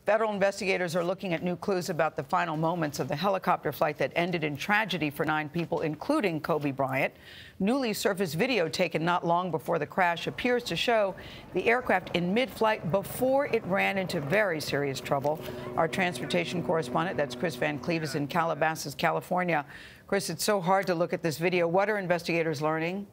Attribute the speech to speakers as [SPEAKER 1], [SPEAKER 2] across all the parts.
[SPEAKER 1] Federal investigators are looking at new clues about the final moments of the helicopter flight that ended in tragedy for 9 people, including Kobe Bryant. Newly surfaced video taken not long before the crash appears to show the aircraft in mid-flight before it ran into very serious trouble. Our transportation correspondent, that's Chris Van Cleve, is in Calabasas, California. Chris, it's so hard to look at this video. What are investigators learning?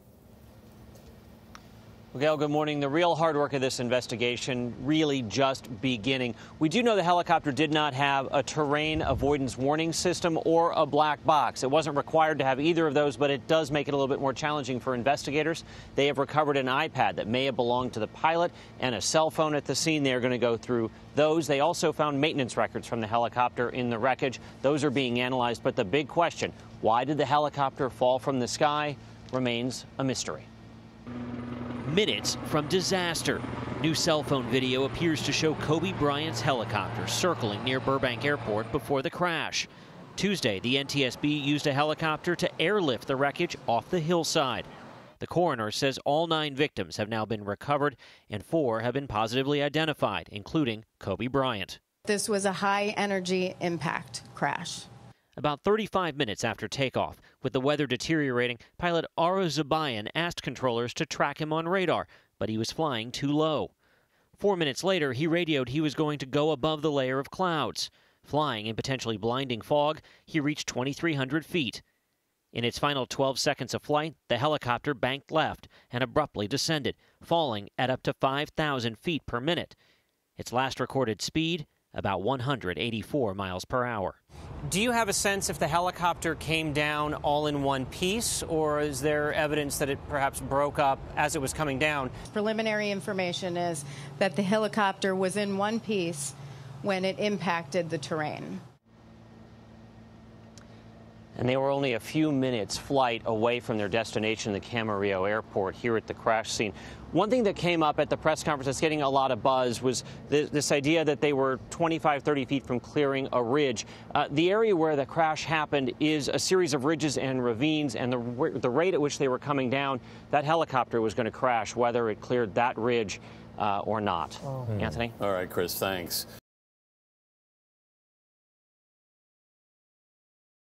[SPEAKER 2] Well, Gail, good morning. The real hard work of this investigation really just beginning. We do know the helicopter did not have a terrain avoidance warning system or a black box. It wasn't required to have either of those, but it does make it a little bit more challenging for investigators. They have recovered an iPad that may have belonged to the pilot and a cell phone at the scene. They are going to go through those. They also found maintenance records from the helicopter in the wreckage. Those are being analyzed. But the big question, why did the helicopter fall from the sky, remains a mystery.
[SPEAKER 3] Minutes from disaster. New cell phone video appears to show Kobe Bryant's helicopter circling near Burbank Airport before the crash. Tuesday, the NTSB used a helicopter to airlift the wreckage off the hillside. The coroner says all 9 victims have now been recovered and 4 have been positively identified, including Kobe Bryant.
[SPEAKER 4] This was a high-energy impact crash.
[SPEAKER 3] About 35 minutes after takeoff, with the weather deteriorating, pilot Ara Zabayan asked controllers to track him on radar, but he was flying too low. 4 minutes later, he radioed he was going to go above the layer of clouds. Flying in potentially blinding fog, he reached 2,300 feet. In its final 12 seconds of flight, the helicopter banked left and abruptly descended, falling at up to 5,000 feet per minute. Its last recorded speed, about 184 miles per hour.
[SPEAKER 2] Do you have a sense if the helicopter came down all in one piece, or is there evidence that it perhaps broke up as it was coming down?
[SPEAKER 4] Preliminary information is that the helicopter was in one piece when it impacted the terrain.
[SPEAKER 2] And they were only a few minutes flight away from their destination, the Camarillo Airport, here at the crash scene. One thing that came up at the press conference that's getting a lot of buzz was this idea that they were 25, 30 feet from clearing a ridge. The area where the crash happened is a series of ridges and ravines, and the rate at which they were coming down, that helicopter was going to crash, whether it cleared that ridge or not. Anthony?
[SPEAKER 5] All right, Chris, thanks.